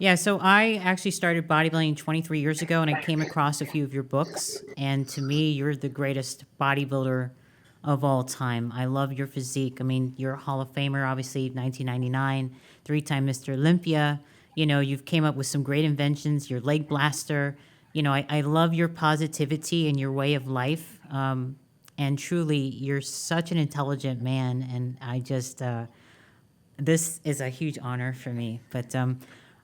Yeah, so I actually started bodybuilding 23 years ago, and I came across a few of your books. And to me, you're the greatest bodybuilder of all time. I love your physique. I mean, you're a Hall of Famer, obviously, 1999, three-time Mr. Olympia. You know, you've came up with some great inventions, your leg blaster. You know, I love your positivity and your way of life. And truly, you're such an intelligent man. And I just, this is a huge honor for me. But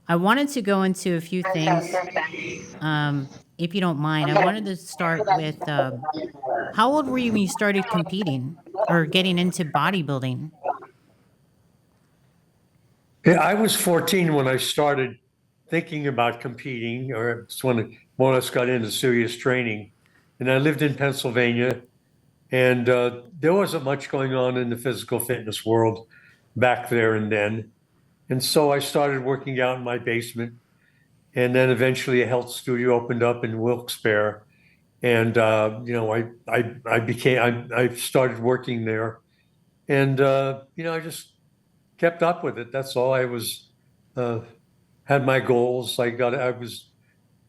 I wanted to go into a few things, if you don't mind. I wanted to start with how old were you when you started competing or getting into bodybuilding? Yeah, I was 14 when I started thinking about competing, or it's when I more or less got into serious training. And I lived in Pennsylvania, and there wasn't much going on in the physical fitness world back there and then. And so I started working out in my basement, and then eventually a health studio opened up in Wilkes-Barre, and I started working there, and I just kept up with it. That's all. I was had my goals. I was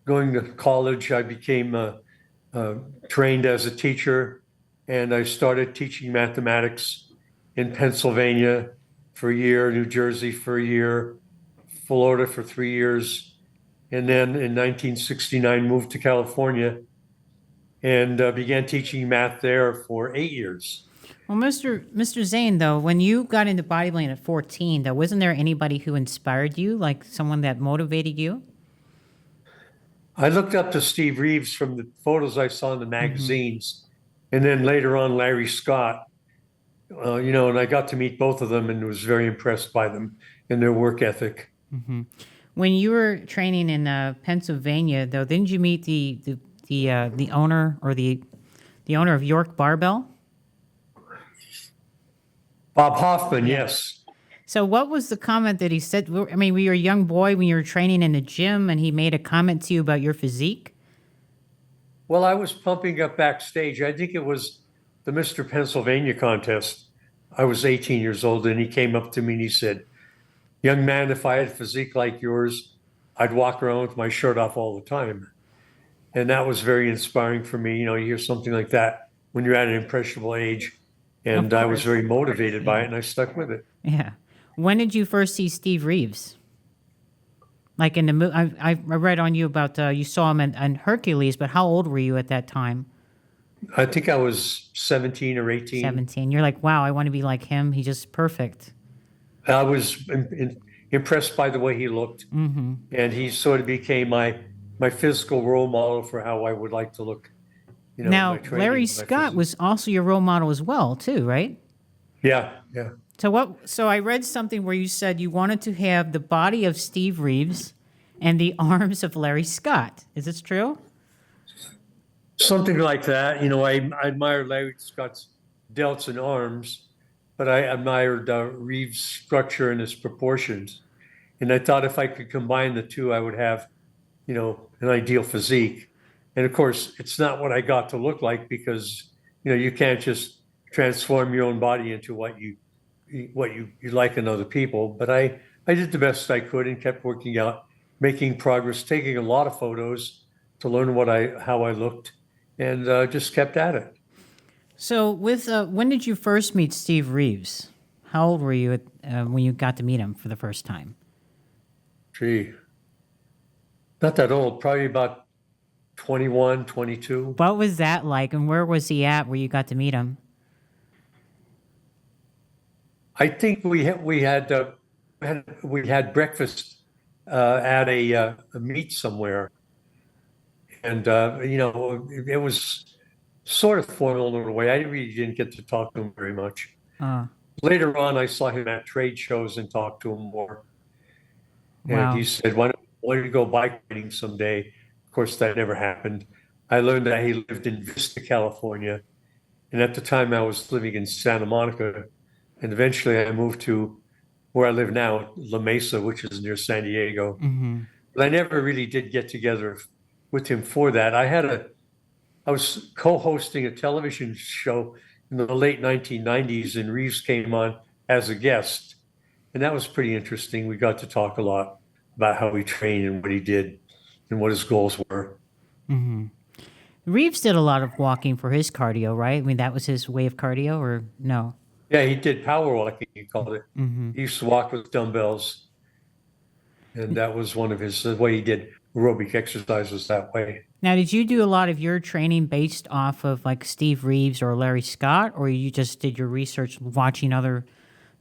going to college. I became trained as a teacher, and I started teaching mathematics in Pennsylvania for a year, New Jersey for a year, Florida for 3 years, and then in 1969 moved to California and began teaching math there for 8 years. Well, Mr. Zane, though, when you got into bodybuilding at 14, though, wasn't there anybody who inspired you, like someone that motivated you? I looked up to Steve Reeves from the photos I saw in the magazines, and then later on Larry Scott. And I got to meet both of them and was very impressed by them and their work ethic. When you were training in Pennsylvania, though, didn't you meet the owner or the owner of York Barbell? Bob Hoffman, yes. So what was the comment that he said? I mean, were you a young boy when you were training in the gym and he made a comment to you about your physique? Well, I was pumping up backstage. I think it was the Mr. Pennsylvania contest. I was 18 years old, and he came up to me and he said, "Young man, if I had a physique like yours, I'd walk around with my shirt off all the time." And that was very inspiring for me. You hear something like that when you're at an impressionable age. And I was very motivated by it, and I stuck with it. Yeah. When did you first see Steve Reeves? Like in the movie, I read on you about you saw him in Hercules, but how old were you at that time? I think I was 17 or 18. 17. You're like, wow, I want to be like him. He's just perfect. I was impressed by the way he looked, and he sort of became my physical role model for how I would like to look. Now, Larry Scott was also your role model as well, too, right? Yeah. So I read something where you said you wanted to have the body of Steve Reeves and the arms of Larry Scott. Is this true? Something like that. I admired Larry Scott's delts and arms, but I admired Reeves' structure and his proportions. And I thought if I could combine the two, I would have, an ideal physique. And of course, it's not what I got to look like because, you can't just transform your own body into what you like in other people. But I did the best I could and kept working out, making progress, taking a lot of photos to learn how I looked, and just kept at it. So when did you first meet Steve Reeves? How old were you when you got to meet him for the first time? Gee, not that old, probably about 21, 22. What was that like, and where was he at where you got to meet him? I think we had breakfast at a meet somewhere, and it was sort of formal in a way. I really didn't get to talk to him very much. Later on, I saw him at trade shows and talked to him more. Wow. And he said, "Why don't you go bike riding someday?" Of course, that never happened. I learned that he lived in Vista, California, and at the time I was living in Santa Monica. And eventually I moved to where I live now, La Mesa, which is near San Diego. But I never really did get together with him for that. I had I was co-hosting a television show in the late 1990s, and Reeves came on as a guest, and that was pretty interesting. We got to talk a lot about how he trained and what he did and what his goals were. Reeves did a lot of walking for his cardio, right? I mean, that was his way of cardio, or no? Yeah, he did power walking, he called it. He used to walk with dumbbells, and that was one of his, the way he did aerobic exercises that way. Now, did you do a lot of your training based off of like Steve Reeves or Larry Scott, or you just did your research watching other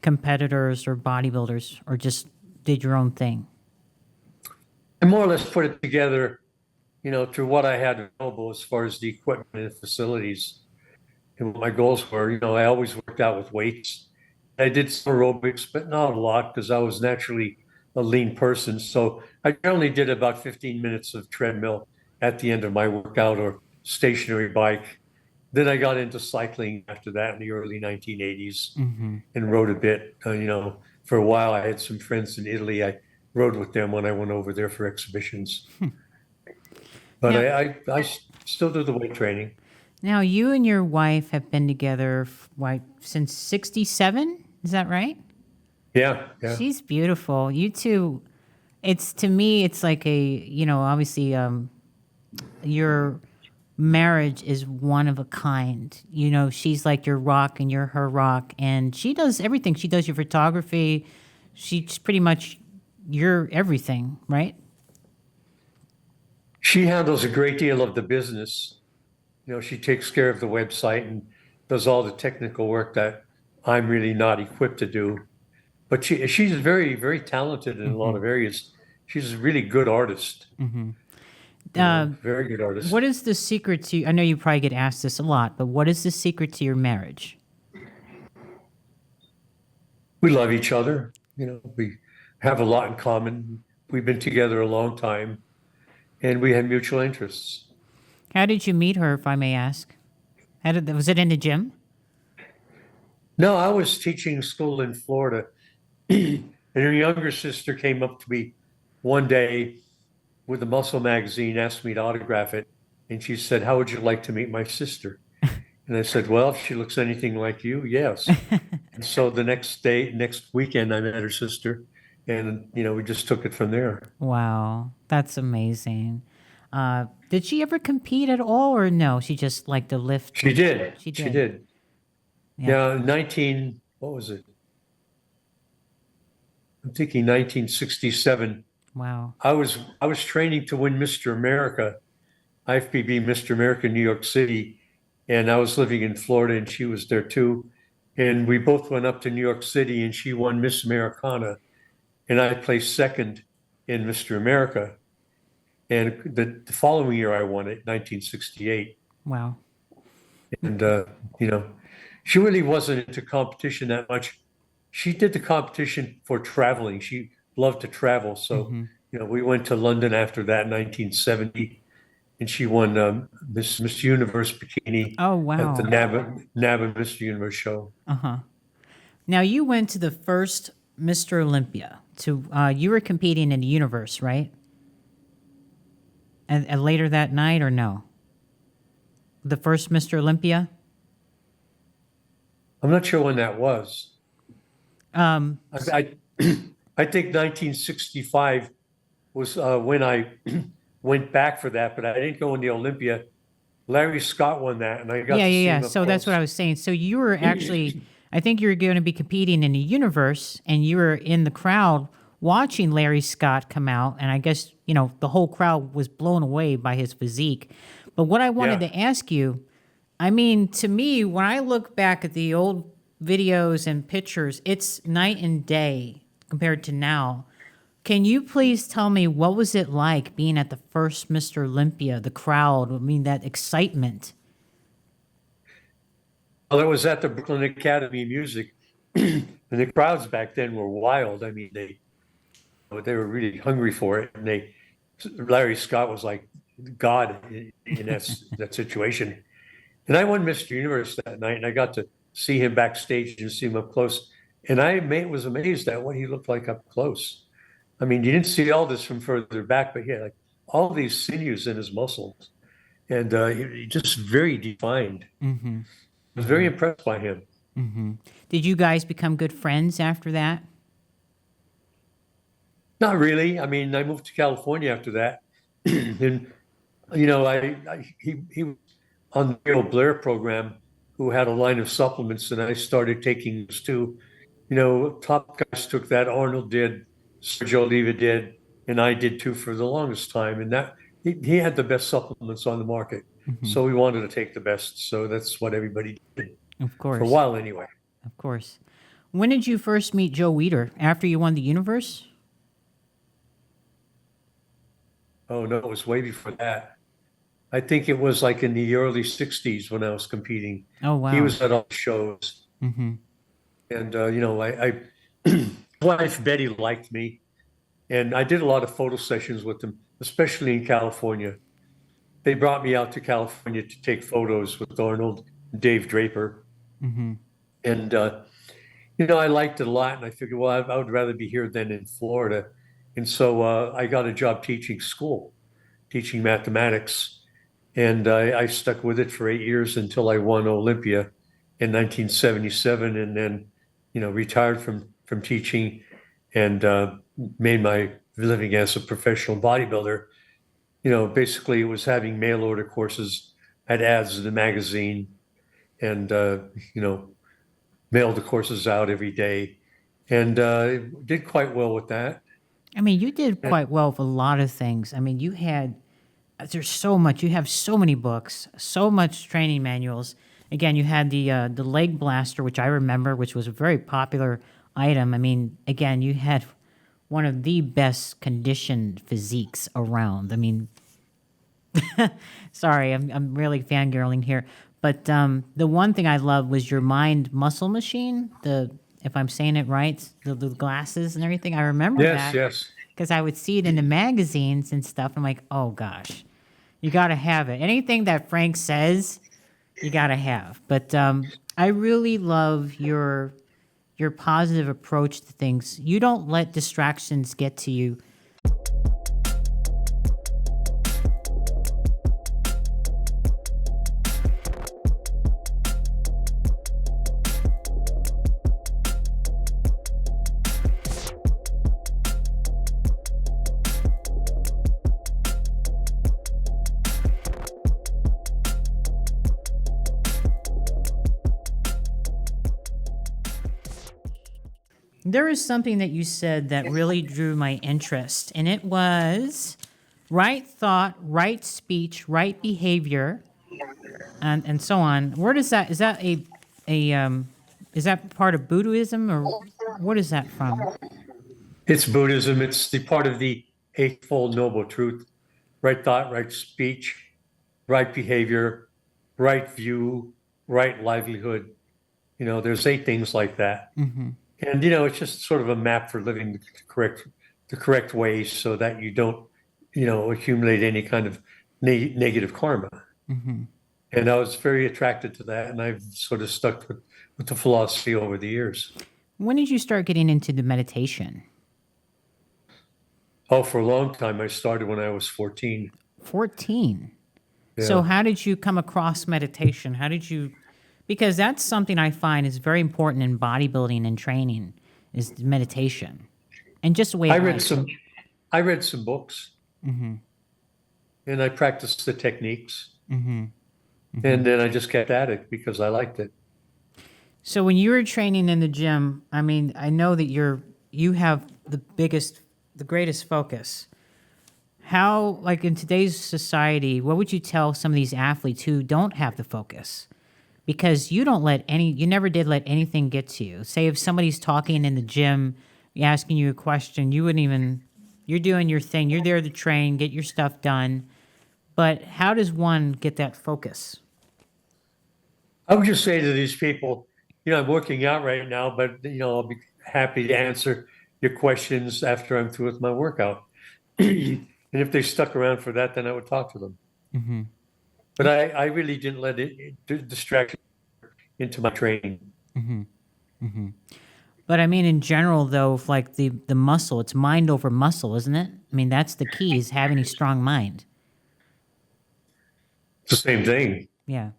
competitors or bodybuilders, or just did your own thing? I more or less put it together, through what I had available as far as the equipment and facilities and what my goals were. I always worked out with weights. I did some aerobics, but not a lot because I was naturally a lean person. So I only did about 15 minutes of treadmill at the end of my workout or stationary bike. Then I got into cycling after that in the early 1980s and rode a bit. For a while, I had some friends in Italy. I rode with them when I went over there for exhibitions. But Now, I still do the weight training. now you and your wife have been together since '67. Is that right? Yeah, yeah. She's beautiful. You two, it's to me, it's like obviously, your marriage is one of a kind. She's like your rock and you're her rock, and she does everything. She does your photography. She's pretty much your everything, right? She handles a great deal of the business. She takes care of the website and does all the technical work that I'm really not equipped to do. But she's very, very talented in a lot of areas. She's a really good artist. Very good artist. What is the secret to? I know you probably get asked this a lot, but what is the secret to your marriage? We love each other. We have a lot in common. We've been together a long time, and we have mutual interests. How did you meet her, if I may ask? Was it in the gym? No, I was teaching school in Florida, and her younger sister came up to me one day with a muscle magazine, asked me to autograph it, and she said, "How would you like to meet my sister?" And I said, "Well, if she looks anything like you, yes." And so the next weekend, I met her sister, and we just took it from there. Wow, that's amazing. Did she ever compete at all, or no? She just liked to lift. She did. She She did. did. Yeah. Yeah, what was it? I'm thinking 1967. Wow. I was training to win Mr. America, IFBB Mr. America, New York City, and I was living in Florida, and she was there too. And we both went up to New York City, and she won Miss Americana, and I placed second in Mr. America. And the following year, I won it, 1968. Wow. And she really wasn't into competition that much. She did the competition for traveling. She loved to travel. So, we went to London after that in 1970, and she won Miss Universe Bikini Oh, at the wow. NABA Mr. Universe show. Now you went to the first Mr. Olympia. You were competing in the universe, right? And later that night, or no? The first Mr. Olympia. I'm not sure when that was. Um, I I think 1965 was when I went back for that, but I didn't go in the Olympia. Larry Scott won that, and I got yeah, to yeah, see yeah. him up So that's what close. I was saying. So you were actually, I think you were going to be competing in the universe, and you were in the crowd watching Larry Scott come out, and I guess the whole crowd was blown away by his physique. But what I wanted Yeah. to ask you, I mean, to me, when I look back at the old videos and pictures, it's night and day compared to now. Can you please tell me what was it like being at the first Mr. Olympia, the crowd, I mean, that excitement? Well, it was at the Brooklyn Academy of Music, and the crowds back then were wild. I mean, they were really hungry for it, and Larry Scott was like God in that situation. And I won Mr. Universe that night, and I got to see him backstage and see him up close. And was amazed at what he looked like up close. I mean, you didn't see all this from further back, but he had like all these sinews in his muscles. and he just very defined. Mm-hmm. I was very impressed by him. Mm-hmm. Did you guys become good friends after that? Not really. I mean, I moved to California after that, and he was on the Bill Blair program, who had a line of supplements, and I started taking those too. Top guys took that. Arnold did, Sergio Oliva did, and I did too for the longest time. And that he had the best supplements on the market, Mm-hmm. so we wanted to take the best. So that's what everybody did Of for a course. while, anyway. Of course. When did you first meet Joe Weider? After you won the universe? Oh no, it was way before that. I think it was like in the early '60s when I was competing. Oh, He wow. was at all the shows. Mm-hmm. And his wife Betty liked me, and I did a lot of photo sessions with them, especially in California. They brought me out to California to take photos with Arnold and Dave Draper, Mm-hmm. and I liked it a lot. And I figured, well, I would rather be here than in Florida, and so I got a job teaching school, teaching mathematics, and I stuck with it for 8 years until I won Olympia in 1977, and then retired from teaching and made my living as a professional bodybuilder. Basically, it was having mail order courses, had ads in the magazine, and mailed the courses out every day, and did quite well with that. I mean, you did And quite well with a lot of things. I mean, there's so much. You have so many books, so much training manuals. Again, you had the leg blaster, which I remember, which was a very popular item. I mean, again, you had one of the best conditioned physiques around. I mean, sorry, I'm really fangirling here, but the one thing I loved was your mind muscle machine. If I'm saying it right, the glasses and everything. I remember yes, that yes. because I would see it in the magazines and stuff. I'm like, oh gosh, you got to have it. Anything that Frank says, you got to have. But I really love your positive approach to things. You don't let distractions get to you. There is something that you said that really drew my interest, and it was right thought, right speech, right behavior, and so on. Where does that a is that part of Buddhism or what is that from? It's Buddhism. It's the part of the Eightfold Noble Truth: right thought, right speech, right behavior, right view, right livelihood. There's 8 things like that. Mm-hmm. And it's just sort of a map for living the correct way, so that you don't accumulate any kind of negative karma. Mm-hmm. And I was very attracted to that, and I've sort of stuck with the philosophy over the years. When did you start getting into the meditation? Oh, for a long time. I started when I was 14. 14. Yeah. So how did you come across meditation? How did you, because that's something I find is very important in bodybuilding and training is meditation and just the way I read some books, Mm-hmm. and I practiced the techniques, Mm-hmm. and then I just kept at it because I liked it. So when you were training in the gym, I mean, I know that you have the greatest focus. How, like in today's society, what would you tell some of these athletes who don't have the focus? Because you never did let anything get to you. Say if somebody's talking in the gym, asking you a question, you're doing your thing, you're there to train, get your stuff done. But how does one get that focus? I would just say to these people, I'm working out right now, but I'll be happy to answer your questions after I'm through with my workout. And if they stuck around for that, then I would talk to them. Mm-hmm. But I really didn't let it distract into my training. Mm-hmm. Mm-hmm. But I mean, in general, though, if like the muscle, it's mind over muscle, isn't it? I mean, that's the key is having a strong mind. It's the same thing, Yeah,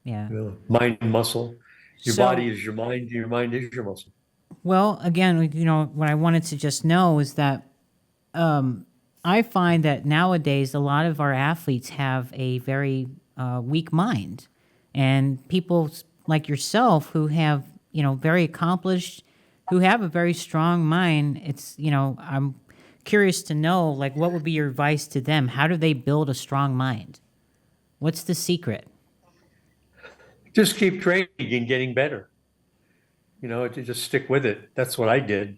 yeah. mind and muscle. Your So, body is your mind is your muscle. well, again, what I wanted to just know is that I find that nowadays a lot of our athletes have a very weak mind, and people like yourself who have very accomplished, who have a very strong mind. I'm curious to know, like, what would be your advice to them? How do they build a strong mind? What's the secret? Just keep training and getting better. To just stick with it. That's what I did.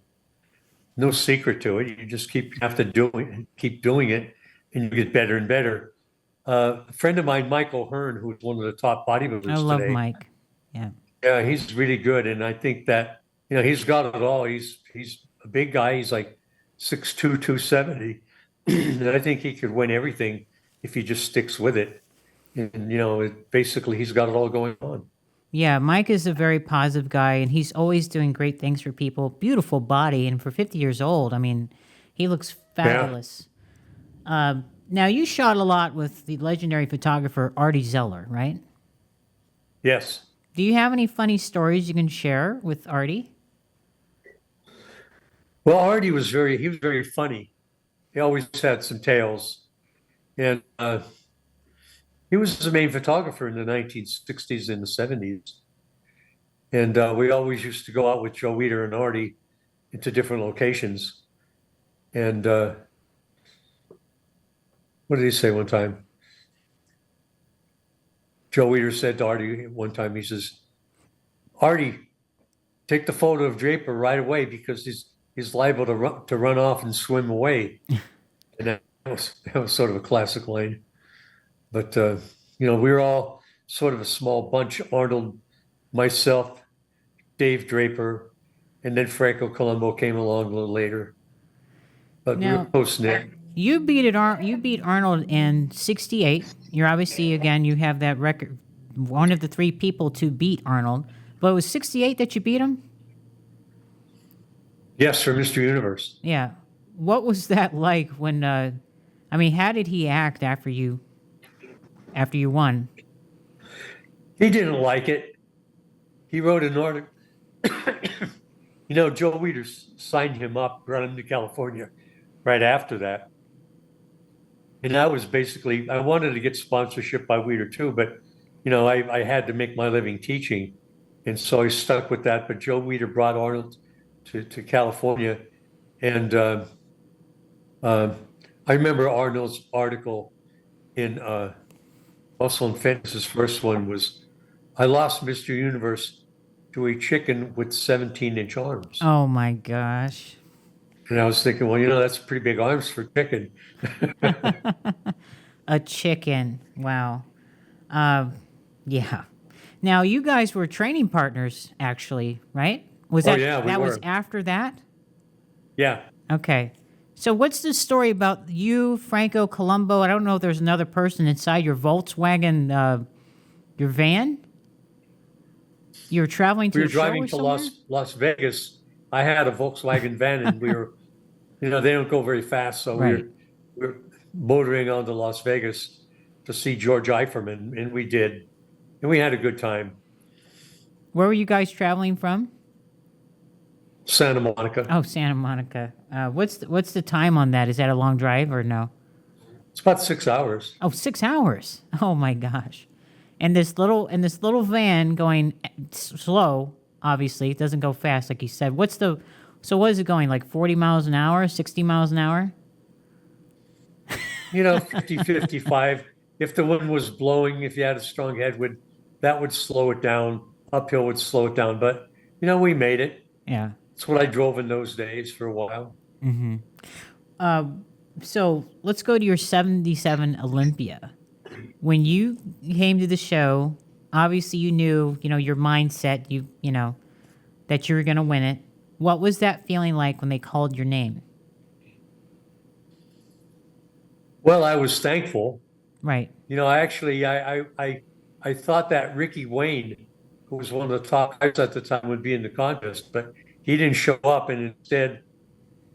No secret to it. You just keep doing it, and you get better and better. A friend of mine, Michael Hearn, who's one of the top I bodybuilders love today, Mike. Yeah. yeah, he's really good, and I think that he's got it all. He's a big guy. He's like 6'2", 270, and I think he could win everything if he just sticks with it. And basically, he's got it all going on. Yeah, Mike is a very positive guy, and he's always doing great things for people. Beautiful body, and for 50 years old, I mean, he looks Yeah. fabulous. Now, you shot a lot with the legendary photographer Artie Zeller, right? Yes. Do you have any funny stories you can share with Artie? Well, he was very funny. He always had some tales, and he was the main photographer in the 1960s and the 70s. And we always used to go out with Joe Weider and Artie into different locations. And what did he say one time? Joe Weider said to Artie one time, he says, "Artie, take the photo of Draper right away because he's liable to run off and swim away." And that was sort of a classic line. But we were all sort of a small bunch: Arnold, myself, Dave Draper, and then Franco Colombo came along a little later. But we were Now, close knit. you beat Arnold in '68. You're obviously, again, you have that record, one of the three people to beat Arnold. But it was '68 that you beat him. Yes, for Mr. Universe. Yeah. What was that like when? I mean, how did he act after you won? He didn't like it. He wrote an article. Joe Weider signed him up, brought him to California right after that. And I wanted to get sponsorship by Weider too, but I had to make my living teaching. And so I stuck with that. But Joe Weider brought Arnold to California. And I remember Arnold's article in Muscle and Fitness. His first one was, "I lost Mr. Universe to a chicken with 17-inch arms." Oh my gosh. And I was thinking, well, that's pretty big arms for chicken. A chicken. Wow. Yeah. Now you guys were training partners, actually, right? Was Oh, that yeah, we that was were. after that? Yeah. Okay. So what's the story about you, Franco Colombo? I don't know if there's another person inside your Volkswagen, your van. You were traveling to We were a show driving or to somewhere? Las Vegas. I had a Volkswagen van, and we were, they don't go very fast, so we Right. were, we were motoring on to Las Vegas to see George Eiferman, and we did, and we had a good time. Where were you guys traveling from? Santa Monica. Oh, Santa Monica. What's the time on that? Is that a long drive or no? It's about 6 hours. Oh, 6 hours. Oh my gosh. And this little van going slow, obviously. It doesn't go fast like you said. So what is it going, like 40 miles an hour, 60 miles an hour? 50, 55. If the wind was blowing, if you had a strong headwind, that would slow it down. Uphill would slow it down. But, we made it. Yeah. It's what I drove in those days for a while. So let's go to your 77 Olympia. When you came to the show, obviously you knew, your mindset, that you were going to win it. What was that feeling like when they called your name? Well, I was thankful. Right. I thought that Ricky Wayne, who was one of the top guys at the time, would be in the contest, but he didn't show up. And instead,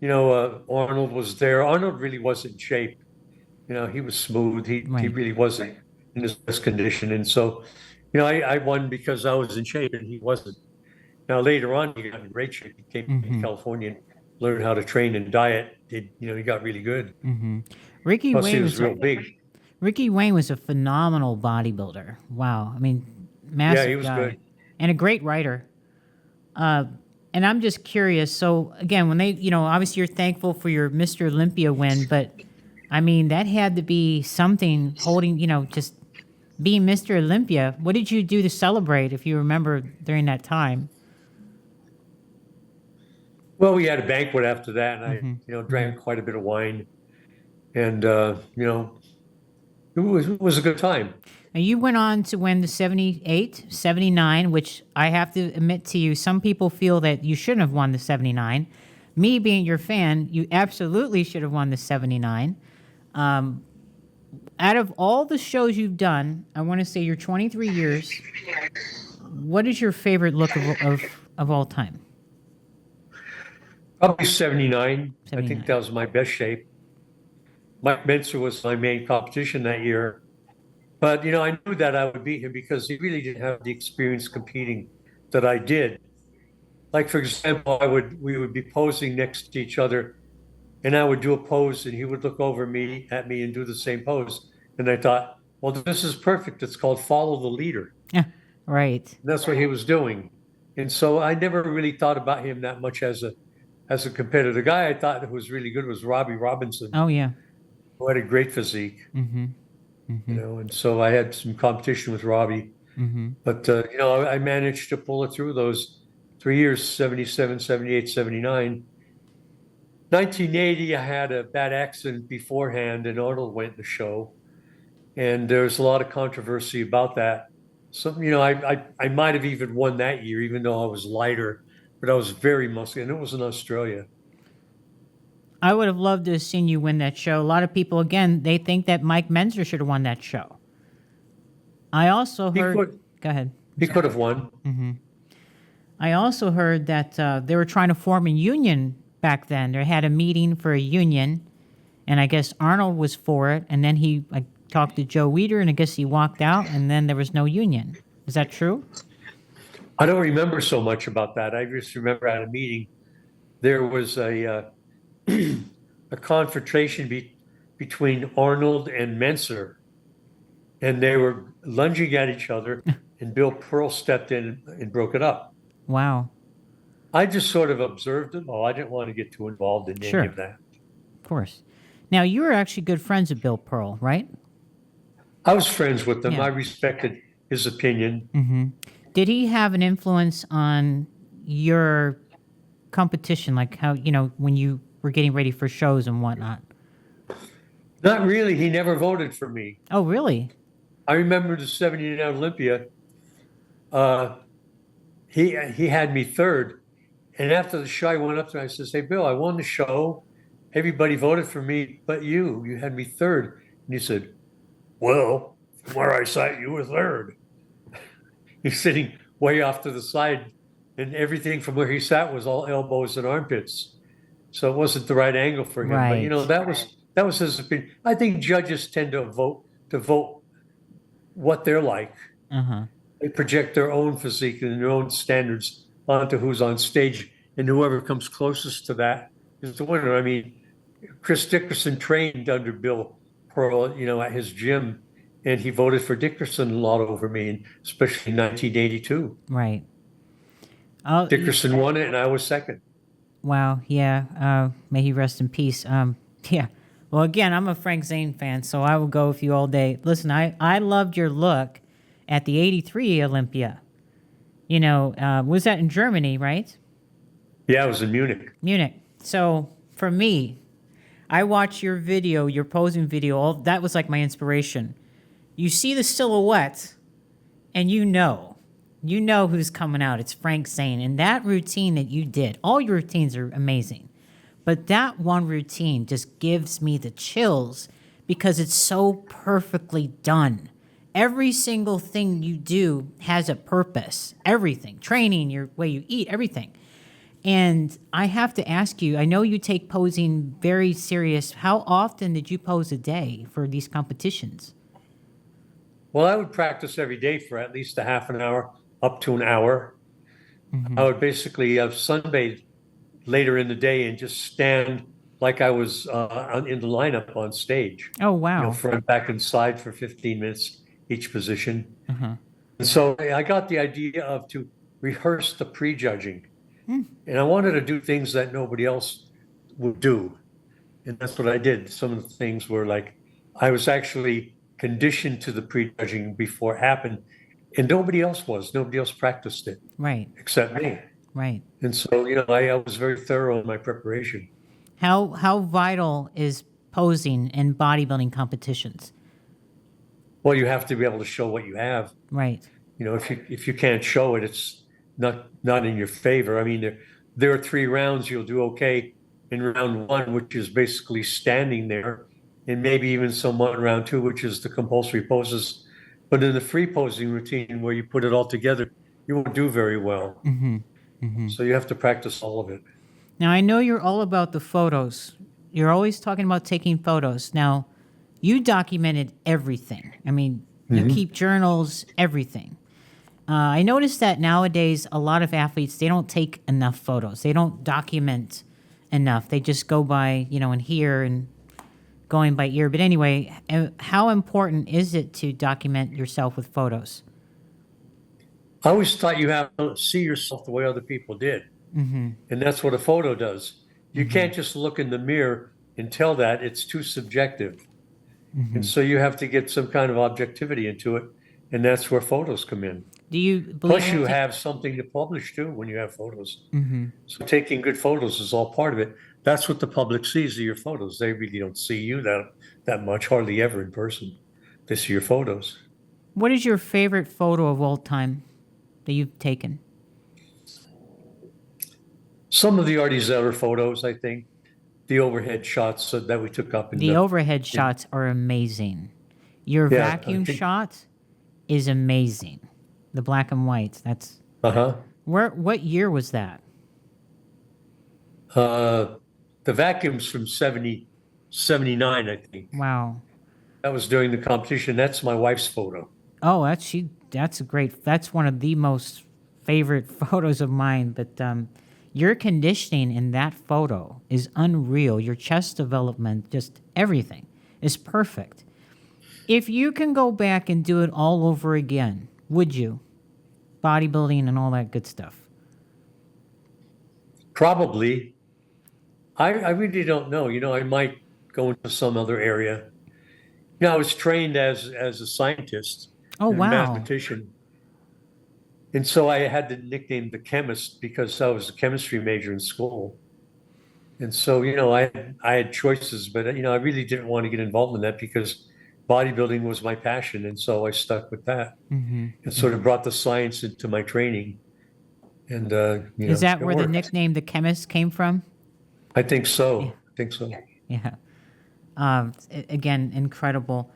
Arnold was there. Arnold really was in shape. He was smooth. He Right. really wasn't in his best condition. And so, I won because I was in shape and he wasn't. Now, later on, he got in great shape. He came to Mm-hmm. California and learned how to train and diet. He got really good. Mm-hmm. Ricky Plus, he Wayne was was a real big. Ricky Wayne was a phenomenal bodybuilder. Wow. I mean, Yeah, he massive was guy good. and a great writer. Uh, and I'm just curious. So again, when they, obviously you're thankful for your Mr. Olympia win, but I mean, that had to be something holding, just being Mr. Olympia. What did you do to celebrate, if you remember, during that time? Well, we had a banquet after that, and I, Mm-hmm. Mm-hmm. drank quite a bit of wine, and it was a good time. And you went on to win the 78, 79, which I have to admit to you, some people feel that you shouldn't have won the 79. Me being your fan, you absolutely should have won the 79. Um, Out of all the shows you've done, I want to say you're 23 years. What is your favorite look of all time? Probably 79. I think 79. that was my best shape. Mike Mentzer was my main competition that year. But, I knew that I would beat him because he really didn't have the experience competing that I did. Like, for example, we would be posing next to each other, and I would do a pose and he would look over at me and do the same pose. And I thought, well, this is perfect. It's called follow the leader. Yeah, right. And that's what he was doing. And so I never really thought about him that much as a competitor. The guy I thought was really good was Robbie Robinson, Oh, yeah. who had a great physique, Mm-hmm. Mm-hmm. and so I had some competition with Robbie. Mm-hmm. But, I managed to pull it through those 3 years, 77, 78, 79. 1980, I had a bad accident beforehand, and Arnold went the show. And there's a lot of controversy about that. So, I might have even won that year, even though I was lighter, but I was very muscular, and it was in Australia. I would have loved to have seen you win that show. A lot of people, again, they think that Mike Menzer should have won that show. I also He heard. could, Go ahead. he could have won. Mm-hmm. I also heard that they were trying to form a union back then. They had a meeting for a union, and I guess Arnold was for it. And then he talked to Joe Weider, and I guess he walked out, and then there was no union. Is that true? I don't remember so much about that. I just remember at a meeting, there was a confrontation between Arnold and Menser, and they were lunging at each other, and Bill Pearl stepped in and broke it up. Wow. I just sort of observed it all. I didn't want to get too involved in Sure. any of that. Of course. Now, you were actually good friends with Bill Pearl, right? I was friends with him. Yeah. I respected his opinion. Mm-hmm. Did he have an influence on your competition, like how, when you were getting ready for shows and whatnot? Not really. He never voted for me. Oh, really? I remember the 79 Olympia. He had me third. And after the show, I went up to him. I says, "Hey, Bill, I won the show. Everybody voted for me, but you. You had me third." And he said, "Well, from where I sat, you were third." He's sitting way off to the side, and everything from where he sat was all elbows and armpits. So it wasn't the right angle for him. Right. But that was his opinion. I think judges tend to vote what they're like. Uh-huh. They project their own physique and their own standards onto who's on stage, and whoever comes closest to that is the winner. I mean, Chris Dickerson trained under Bill Pearl, at his gym, and he voted for Dickerson a lot over me, and especially in 1982. Right. Dickerson won it, and I was second. Wow. Yeah. May he rest in peace. Yeah. Well, again, I'm a Frank Zane fan, so I will go with you all day. Listen, I loved your look at the 83 Olympia. Was that in Germany, right? Yeah, it was in Munich. Munich. So for me, I watched your video, your posing video. That was like my inspiration. You see the silhouette, and you know who's coming out. It's Frank Zane. And that routine that you did, all your routines are amazing. But that one routine just gives me the chills because it's so perfectly done. Every single thing you do has a purpose. Everything. Training, your way you eat, everything. And I have to ask you, I know you take posing very serious. How often did you pose a day for these competitions? Well, I would practice every day for at least a half an hour, up to an hour. I would basically sunbathe later in the day and just stand like I was in the lineup on stage. Oh, wow. Front, back, and side for 15 minutes each position. Uh-huh. And so I got the idea of to rehearse the prejudging. And I wanted to do things that nobody else would do. And that's what I did. Some of the things were like, I was actually conditioned to the prejudging before it happened. And nobody else was. Nobody else practiced it Right, except me. right. And so, I was very thorough in my preparation. How vital is posing in bodybuilding competitions? Well, you have to be able to show what you have. Right. If you can't show it, it's not in your favor. I mean, there are 3 rounds you'll do okay in round 1, which is basically standing there, and maybe even somewhat in round 2, which is the compulsory poses. But in the free posing routine, where you put it all together, you won't do very well. So you have to practice all of it. Now, I know you're all about the photos. You're always talking about taking photos. Now, you documented everything. I mean, you keep journals, everything. I noticed that nowadays, a lot of athletes, they don't take enough photos. They don't document enough. They just go by, and here and going by ear. But anyway, how important is it to document yourself with photos? I always thought you have to see yourself the way other people did. And that's what a photo does. You can't just look in the mirror and tell that. It's too subjective. And so you have to get some kind of objectivity into it. And that's where photos come in. Do you believe Plus, you have something to publish too when you have photos. So taking good photos is all part of it. That's what the public sees of your photos. They really don't see you that much, hardly ever in person. They see your photos. What is your favorite photo of all time that you've taken? Some of the Artie Zeller photos, I think, the overhead shots that we took up. The overhead shots are amazing. Your vacuum shot is amazing. The black and white. That's What year was that? The vacuum's from 79, I think. Wow. That was during the competition. That's my wife's photo. Oh, that's one of the most favorite photos of mine. But your conditioning in that photo is unreal. Your chest development, just everything is perfect. If you can go back and do it all over again, would you? Bodybuilding and all that good stuff. Probably. I really don't know. I might go into some other area. I was trained as a scientist. Oh, and wow. a mathematician. And so I had the nickname the chemist because I was a chemistry major in school. And so, I had choices, but, I really didn't want to get involved in that because bodybuilding was my passion. And so I stuck with that and sort of brought the science into my training. And, Is that where worked. the nickname the chemist came from? I think so. I think so. Yeah. Again, incredible.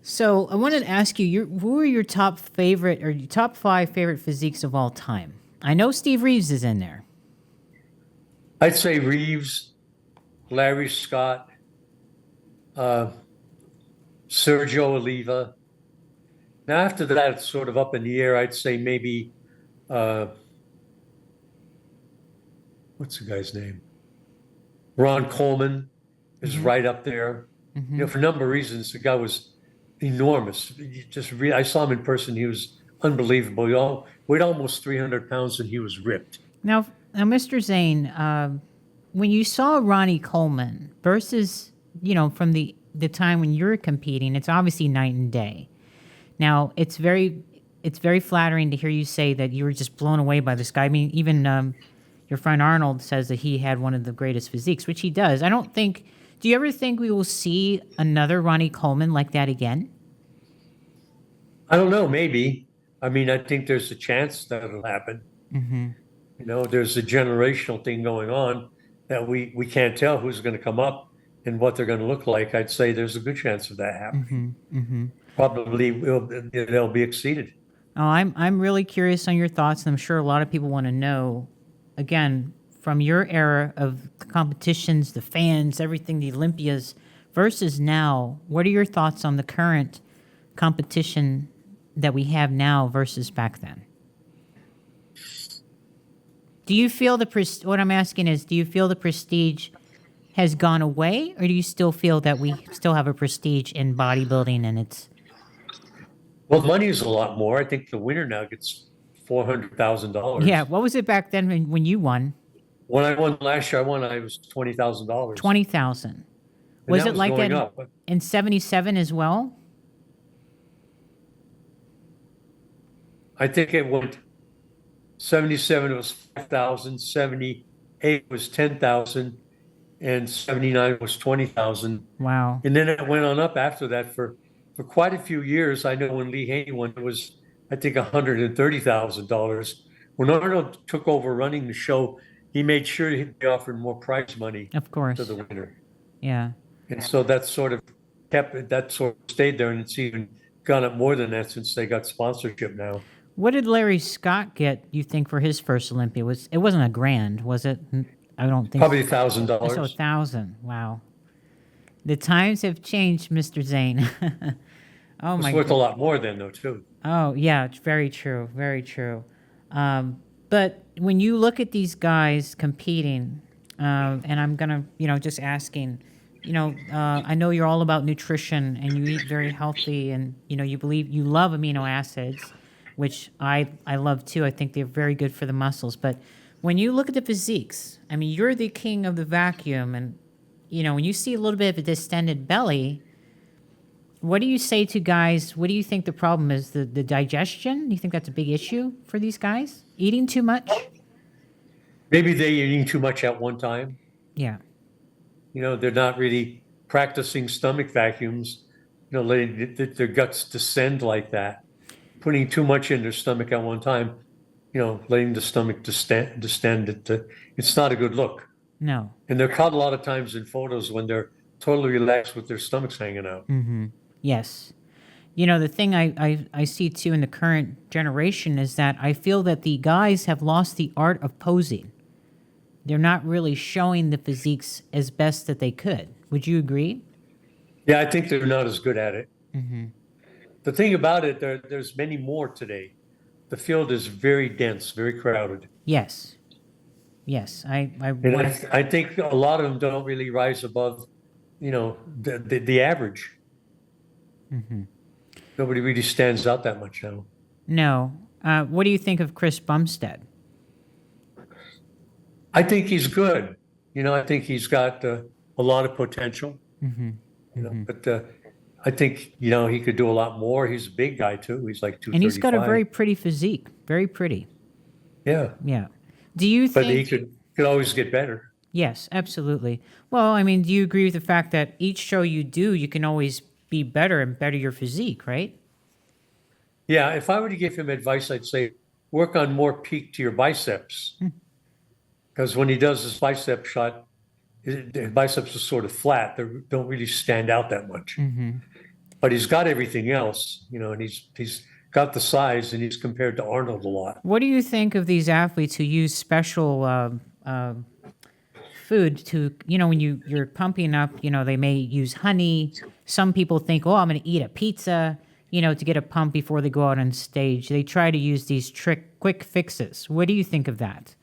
So I wanted to ask you, who are your top 5 favorite physiques of all time? I know Steve Reeves is in there. I'd say Reeves, Larry Scott, Sergio Oliva. Now after that, it's sort of up in the air. I'd say maybe, what's the guy's name? Ron Coleman is right up there. For a number of reasons, the guy was enormous. I saw him in person. He was unbelievable. He weighed almost 300 pounds and he was ripped. Now, Mr. Zane, when you saw Ronnie Coleman versus, from the time when you're competing, it's obviously night and day. Now, it's very flattering to hear you say that you were just blown away by this guy. I mean, even your friend Arnold says that he had one of the greatest physiques, which he does. Do you ever think we will see another Ronnie Coleman like that again? I don't know, maybe. I mean, I think there's a chance that it'll happen. There's a generational thing going on that we can't tell who's going to come up and what they're going to look like. I'd say there's a good chance of that happening. Probably they'll be exceeded. Oh, I'm really curious on your thoughts, and I'm sure a lot of people want to know, again, from your era of the competitions, the fans, everything, the Olympias, versus now, what are your thoughts on the current competition that we have now versus back then? Do you feel what I'm asking is, do you feel the prestige has gone away, or do you still feel that we still have a prestige in bodybuilding and it's... Well, money is a lot more. I think the winner now gets $400,000. Yeah, what was it back then when you won? When I won last year, I was $20,000. 20,000. And Was that it like going that up. in 77 as well? I think it went 77 it was 5,000, 78 was 10,000, and 79 was 20,000. Wow. And then it went on up after that for quite a few years. I know when Lee Haney won, it was, I think, $130,000. When Arnold took over running the show, he made sure he offered more prize money Of course. to the winner. Yeah. And so that sort of stayed there, and it's even gone up more than that since they got sponsorship now. What did Larry Scott get, you think, for his first Olympia? It wasn't a grand, was it? I don't think Probably so. $1,000. So 1,000. Wow. The times have changed, Mr. Zane. Oh my It's worth a lot more then, though, too. Oh, yeah, it's very true. Very true. But when you look at these guys competing, and I'm going to, just asking, I know you're all about nutrition and you eat very healthy and, you love amino acids, which I love too. I think they're very good for the muscles. But when you look at the physiques, I mean, you're the king of the vacuum. And, when you see a little bit of a distended belly, what do you say to guys? What do you think the problem is? The digestion? Do you think that's a big issue for these guys? Eating too much? Maybe they're eating too much at one time. Yeah. They're not really practicing stomach vacuums, letting their guts descend like that. Putting too much in their stomach at one time, letting the stomach distend. It's not a good look. No. And they're caught a lot of times in photos when they're totally relaxed with their stomachs hanging out. Mm-hmm. Yes. The thing I see too in the current generation is that I feel that the guys have lost the art of posing. They're not really showing the physiques as best that they could. Would you agree? Yeah, I think they're not as good at it. Mm-hmm. The thing about it, there's many more today. The field is very dense, very crowded. Yes. Yes. I think a lot of them don't really rise above, the average. Mm-hmm. Nobody really stands out that much now. No. What do you think of Chris Bumstead? I think he's good. I think he's got a lot of potential. Mm-hmm. But I think he could do a lot more. He's a big guy too. He's like 235. And he's got a very pretty physique. Very pretty. Yeah. Yeah. Do you think? But he could always get better. Yes, absolutely. Well, I mean, do you agree with the fact that each show you do, you can always be better and better your physique, right? Yeah. If I were to give him advice, I'd say work on more peak to your biceps. Because when he does his bicep shot, his biceps are sort of flat. They don't really stand out that much. Mm-hmm. But he's got everything else, and he's got the size, and he's compared to Arnold a lot. What do you think of these athletes who use special food to, when you're pumping up, they may use honey. Some people think, oh, I'm going to eat a pizza, to get a pump before they go out on stage. They try to use these quick fixes. What do you think of that?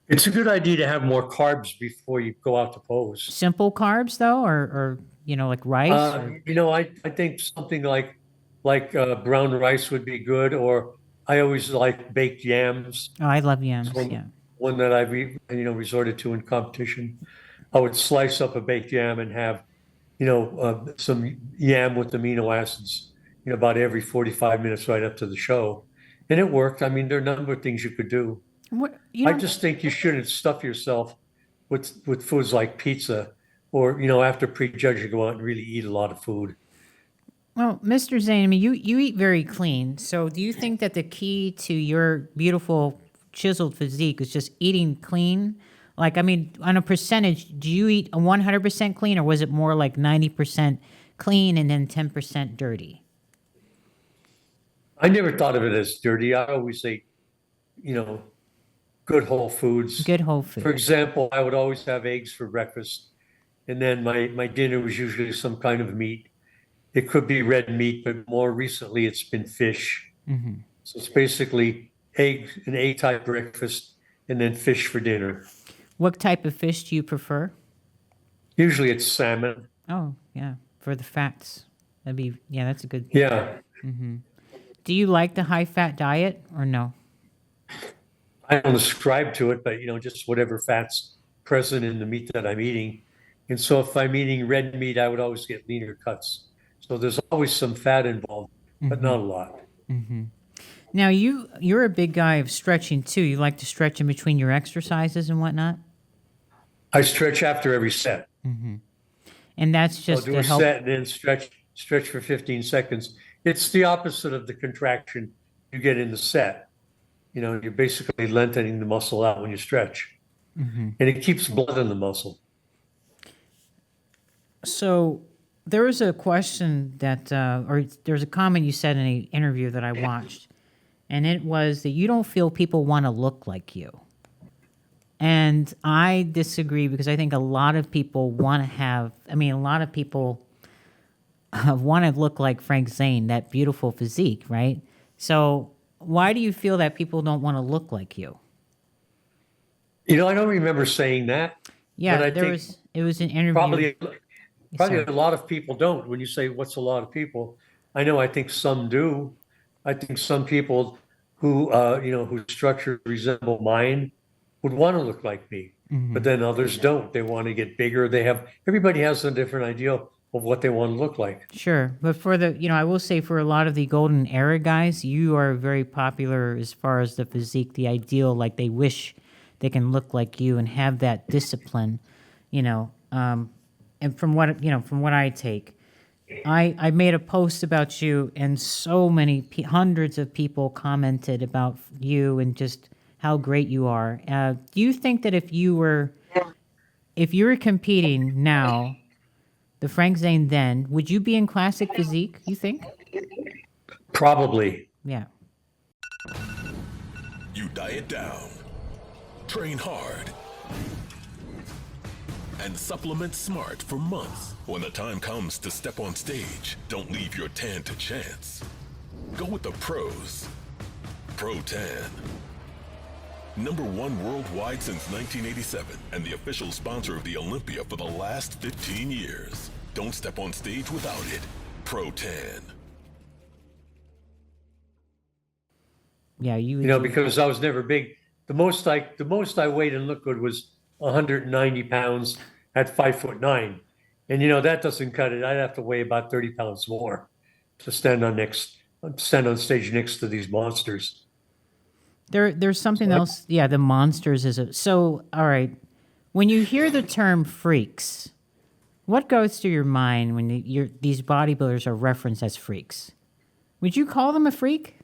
It's a good idea to have more carbs before you go out to pose. Simple carbs, though, or like rice? I think something like brown rice would be good, or I always like baked yams. Oh, I love yams, yeah. One that I've resorted to in competition. I would slice up a baked yam and have, some yam with amino acids, about every 45 minutes right up to the show. And it worked. I mean, there are a number of things you could do. I just think you shouldn't stuff yourself with foods like pizza or, after prejudging, go out and really eat a lot of food. Well, Mr. Zane, I mean, you eat very clean. So do you think that the key to your beautiful chiseled physique is just eating clean? Like, I mean, on a percentage, do you eat 100% clean, or was it more like 90% clean and then 10% dirty? I never thought of it as dirty. I always say, good whole foods. Good whole food. For example, I would always have eggs for breakfast. And then my dinner was usually some kind of meat. It could be red meat, but more recently it's been fish. So it's basically an egg-type breakfast and then fish for dinner. What type of fish do you prefer? Usually it's salmon. Oh, yeah, for the fats. Yeah, that's a good. Yeah. Do you like the high fat diet or no? I don't ascribe to it, but just whatever fat's present in the meat that I'm eating. And so if I'm eating red meat, I would always get leaner cuts. So there's always some fat involved, but not a lot. Now you're a big guy of stretching too. You like to stretch in between your exercises and whatnot, I stretch after every set. and that's I'll just do to a help. set and then stretch for 15 seconds. It's the opposite of the contraction you get in the set. You're basically lengthening the muscle out when you stretch. And it keeps blood in the muscle. So there was a question that, or there's a comment you said in an interview that I watched, and it was that you don't feel people want to look like you. And I disagree because I think a lot of people want to have, a lot of people want to look like Frank Zane, that beautiful physique, right? So why do you feel that people don't want to look like you? I don't remember saying that. Yeah, but I think it was an interview. Probably Sorry. a lot of people don't. When you say what's a lot of people, I think some do. I think some people who whose structures resemble mine would want to look like me, but then others don't. They want to get bigger. Everybody has a different idea of what they want to look like. Sure. But for I will say for a lot of the golden era guys, you are very popular as far as the physique, the ideal, like they wish they can look like you and have that discipline, and from what I take, I made a post about you and so many hundreds of people commented about you and just how great you are. Do you think that if you were competing now, the Frank Zane then, would you be in classic physique, you think? Probably. Yeah. You diet down, train hard, and supplement smart for months. When the time comes to step on stage, don't leave your tan to chance. Go with the pros. Pro Tan. #1 worldwide since 1987 and the official sponsor of the Olympia for the last 15 years. Don't step on stage without it. Pro Tan. Yeah, you because I was never big. The most I weighed and looked good was 190 pounds at 5'9". And that doesn't cut it. I'd have to weigh about 30 pounds more to stand on stage next to these monsters. There's something else. Yeah, the monsters so all right. When you hear the term freaks, what goes through your mind when these bodybuilders are referenced as freaks? Would you call them a freak?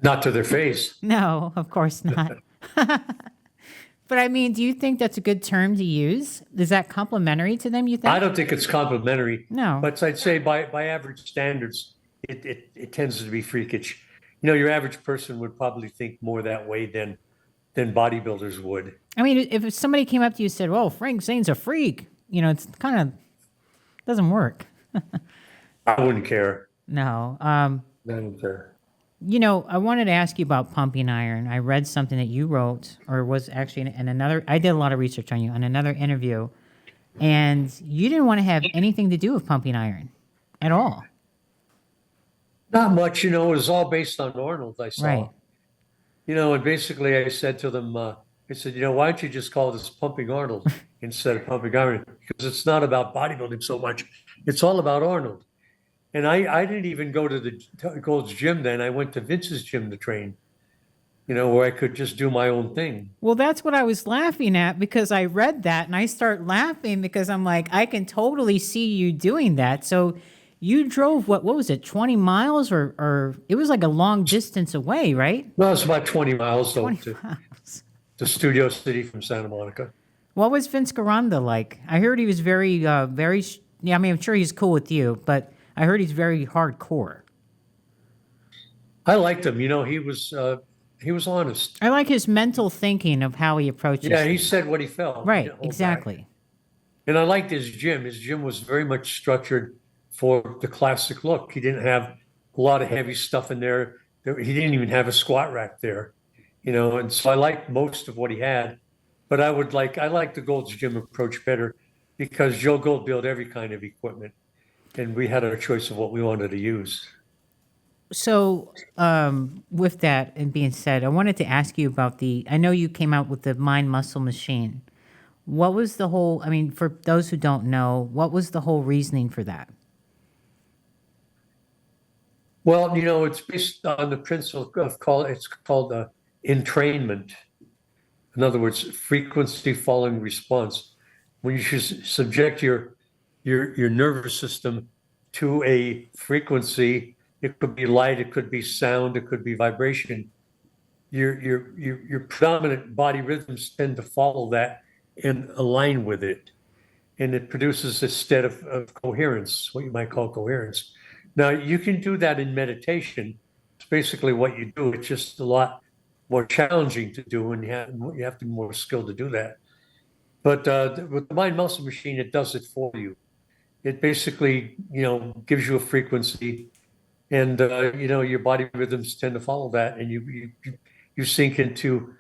Not to their face. No, of course not. But do you think that's a good term to use? Is that complimentary to them, you think? I don't think it's complimentary. No. But I'd say by average standards, it tends to be freakish. Your average person would probably think more that way than bodybuilders would. If somebody came up to you and said, well, Frank Zane's a freak, it's kind of doesn't work. I wouldn't care. No. I don't care. I wanted to ask you about pumping iron. I read something that you wrote, or was actually in another, I did a lot of research on you, on another interview, and you didn't want to have anything to do with pumping iron at all. Not much, it was all based on Arnold, I saw. Right. And basically I said to them, I said, why don't you just call this Pumping Arnold instead of Pumping Iron? Because it's not about bodybuilding so much. It's all about Arnold. And I didn't even go to the Gold's Gym then. I went to Vince's gym to train, where I could just do my own thing. Well, that's what I was laughing at because I read that and I start laughing because I'm like, I can totally see you doing that. So you drove, what was it, 20 miles or it was like a long distance away, right? No, it's about 20 miles, 20 miles. To Studio City from Santa Monica. What was Vince Gironda like? I heard he was very, yeah, I'm sure he's cool with you, but I heard he's very hardcore. I liked him. He was honest. I like his mental thinking of how he approaches. Yeah, he said what he felt. Right, exactly. And I liked his gym. His gym was very much structured for the classic look. He didn't have a lot of heavy stuff in there. He didn't even have a squat rack there, and so I liked most of what he had. But I like the Gold's Gym approach better because Joe Gold built every kind of equipment, and we had our choice of what we wanted to use. So, with that and being said, I wanted to ask you about I know you came out with the Mind Muscle Machine. What was the whole, I mean, for those who don't know, what was the whole reasoning for that? Well, it's based on the principle it's called entrainment. In other words, frequency following response. When you subject your nervous system to a frequency, it could be light, it could be sound, it could be vibration. Your predominant body rhythms tend to follow that and align with it, and it produces a state of coherence, what you might call coherence. Now, you can do that in meditation. It's basically what you do. It's just a lot more challenging to do, and you have to be more skilled to do that. But with the Mind Muscle Machine, it does it for you. It basically, gives you a frequency, and your body rhythms tend to follow that, and you sink into,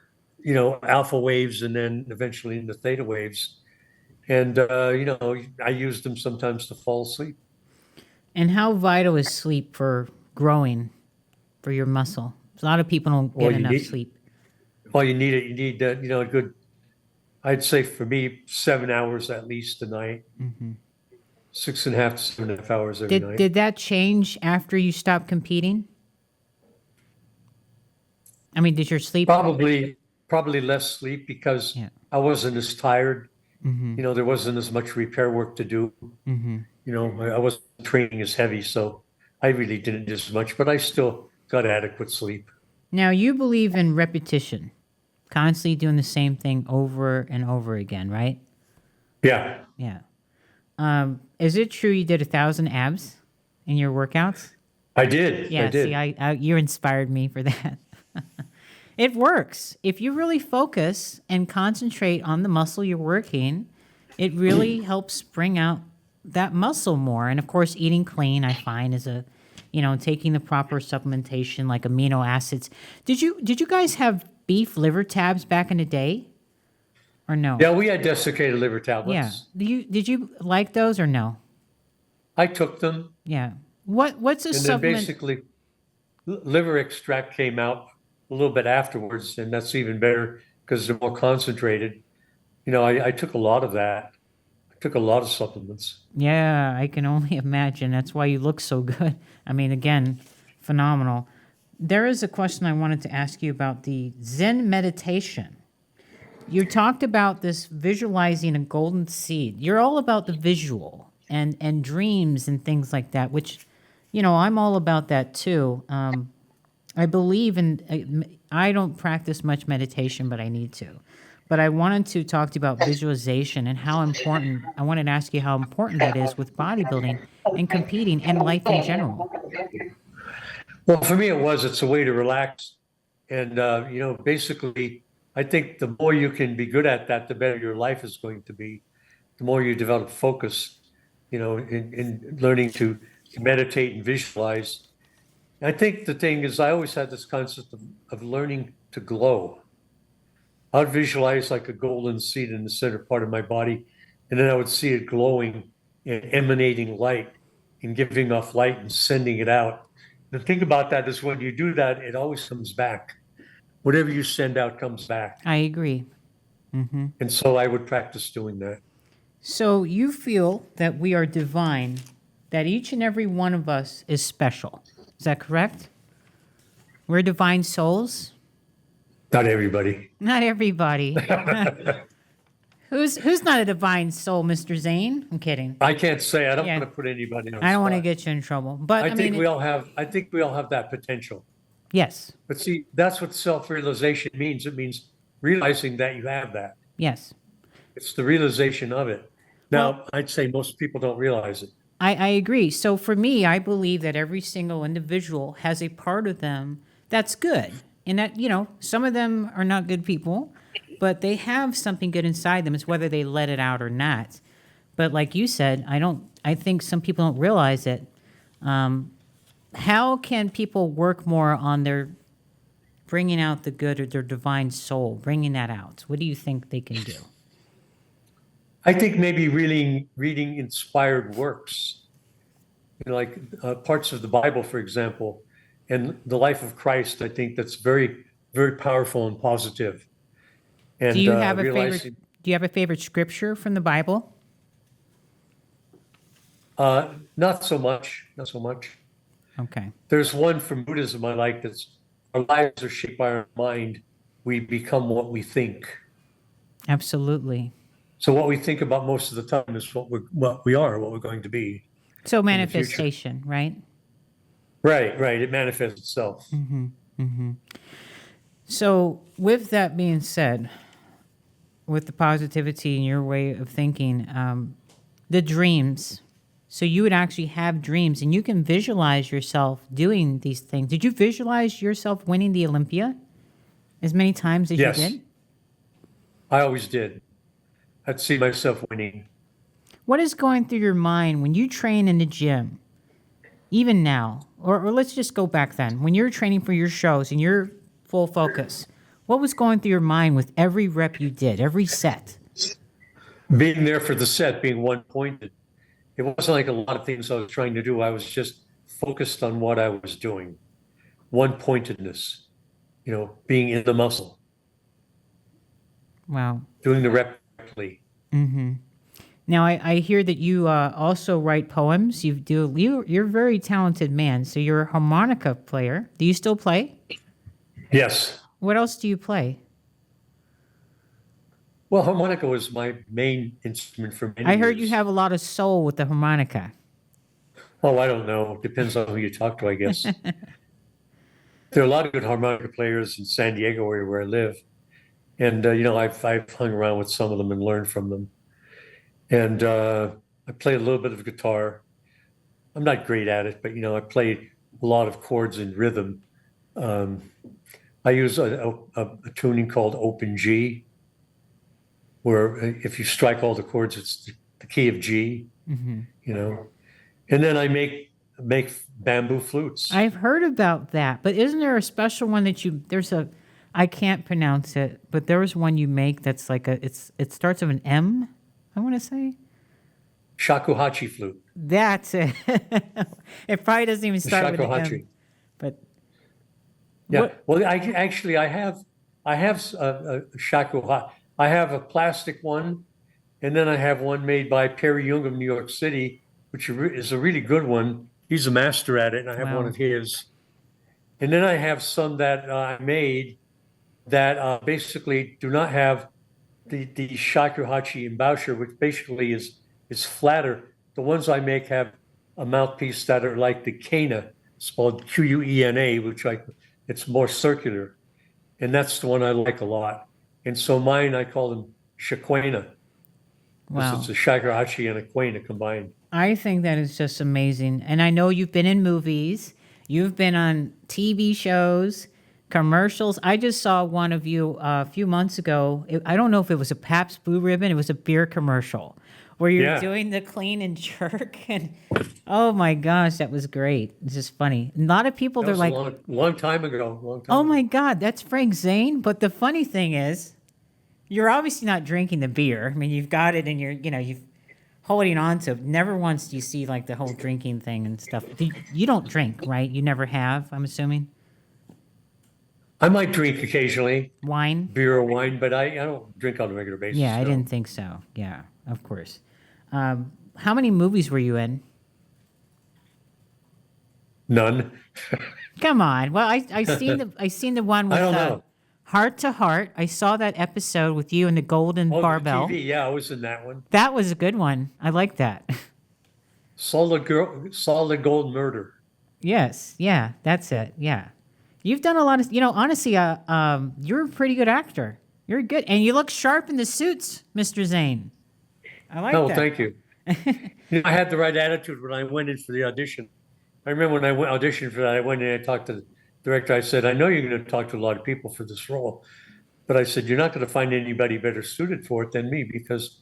alpha waves, and then eventually into theta waves. And I use them sometimes to fall asleep. And how vital is sleep for growing for your muscle? A lot of people don't get enough sleep. Well, you need it. You need a good, I'd say for me, 7 hours at least a night. 6.5 to 7.5 hours every night. Did that change after you stopped competing? I mean, did your sleep? Probably less sleep because I wasn't as tired. There wasn't as much repair work to do. I wasn't training as heavy, so I really didn't do as much, but I still got adequate sleep. Now, you believe in repetition, constantly doing the same thing over and over again, right? Yeah. Yeah. Is it true you did 1,000 abs in your workouts? I did. Yeah, I did. see, you inspired me for that. It works. If you really focus and concentrate on the muscle you're working, it really helps bring out that muscle more. And of course, eating clean, I find, is taking the proper supplementation like amino acids. Did you guys have beef liver tabs back in the day, or no? Yeah, we had desiccated liver tablets. Yeah. Did you like those or no? I took them. Yeah. What's a and supplement? Then basically, liver extract came out a little bit afterwards, and that's even better because they're more concentrated. I took a lot of that. I took a lot of supplements. Yeah, I can only imagine. That's why you look so good. I mean, again, phenomenal. There is a question I wanted to ask you about the Zen meditation. You talked about this visualizing a golden seed. You're all about the visual and dreams and things like that, which, I'm all about that too. I believe I don't practice much meditation, but I need to. But I wanted to talk to you about visualization and how important, I wanted to ask you how important that is with bodybuilding and competing and life in general. Well, for me, it's a way to relax. And, basically, I think the more you can be good at that, the better your life is going to be. The more you develop focus, in learning to meditate and visualize. I think the thing is, I always had this concept of learning to glow. I would visualize like a golden seed in the center part of my body, and then I would see it glowing and emanating light and giving off light and sending it out. The thing about that is when you do that, it always comes back. Whatever you send out comes back. I agree. And so I would practice doing that. So you feel that we are divine, that each and every one of us is special. Is that correct? We're divine souls? Not everybody. Not everybody. Who's not a divine soul, Mr. Zane? I'm kidding. I can't say. I don't want to put anybody on. I don't want to get you in trouble. But I think we all have that potential. Yes. But see, that's what self-realization means. It means realizing that you have that. Yes. It's the realization of it. Now, I'd say most people don't realize it. I agree. So for me, I believe that every single individual has a part of them that's good. And that, some of them are not good people, but they have something good inside them. It's whether they let it out or not. But like you said, I I think some people don't realize it. How can people work more on their bringing out the good or their divine soul, bringing that out? What do you think they can do? I think maybe reading inspired works, like parts of the Bible, for example, and the life of Christ. I think that's very, very powerful and positive. And Do you have a realizing, favorite? Do you have a favorite scripture from the Bible? not so much, not so much. Okay. There's one from Buddhism I like that's our lives are shaped by our mind. We become what we think. Absolutely. So what we think about most of the time is what we are, what we're going to be. So the future. manifestation, right? Right, right. It manifests itself. So with that being said, with the positivity in your way of thinking, the dreams. So you would actually have dreams and you can visualize yourself doing these things. Did you visualize yourself winning the Olympia as many times as Yes. you did? I always did. I'd see myself winning. What is going through your mind when you train in the gym, even now? Or let's just go back then. When you're training for your shows and you're full focus, what was going through your mind with every rep you did, every set? Being there for the set, being one-pointed. It wasn't like a lot of things I was trying to do. I was just focused on what I was doing. One-pointedness, being in the muscle, Wow. doing the rep correctly. Now, I hear that you also write poems. You're a very talented man. So you're a harmonica player. Do you still play? Yes. What else do you play? Well, harmonica was my main instrument for many I heard you years. have a lot of soul with the harmonica. Oh, I don't know. Depends on who you talk to, I guess. There are a lot of good harmonica players in San Diego area where I live. And, I've hung around with some of them and learned from them. And I play a little bit of guitar. I'm not great at it, but, I play a lot of chords in rhythm. I use a tuning called Open G, where if you strike all the chords, it's the key of G, And then I make bamboo flutes. I've heard about that, but isn't there a special one that I can't pronounce it, but there was one you make that's like it starts with an M, I want to say. Shakuhachi flute. That's it. It probably doesn't even start with an M. Shakuhachi. But Yeah. what- Well, I have a shakuhachi. I have a plastic one, and then I have one made by Perry Young of New York City, which is a really good one. He's a master at it, and I have one Wow. of his. And then I have some that I made that basically do not have the shakuhachi emboucher, which basically is flatter. The ones I make have a mouthpiece that are like the Quena, spelled Quena, which it's more circular, and that's the one I like a lot. And so mine, I call them shaquena, because wow. it's a shakuhachi and a quena combined. I think that is just amazing. And I know you've been in movies, you've been on TV shows, commercials. I just saw one of you a few months ago. I don't know if it was a Pabst Blue Ribbon, it was a beer commercial where you're Yeah. doing the clean and jerk. And oh my gosh, that was great. It's just funny. A lot of people, That they're was like, a long time ago. oh my God, that's Frank Zane. But the funny thing is, you're obviously not drinking the beer. I mean, you've got it and you've holding on to it. Never once do you see like the whole drinking thing and stuff. You don't drink, right? You never have, I'm assuming? I might drink occasionally, Wine? beer or wine, but I don't drink on a regular basis. Yeah, I no. didn't think so. Yeah, of course. How many movies were you in? None. Come on. Well, I seen the one with I don't know. Heart to Heart. I saw that episode with you and the golden Oh, the barbell. TV, yeah, I was in that one. That was a good one. I like that. Saw the Gold Murder. Yes. Yeah, that's it. Yeah. You've done a lot of, honestly, you're a pretty good actor. You're good. And you look sharp in the suits, Mr. Zane. I like Oh, that. thank you. I had the right attitude when I went in for the audition. I remember when I auditioned for that, I went in and I talked to the director. I said, I know you're going to talk to a lot of people for this role, but I said, you're not going to find anybody better suited for it than me, because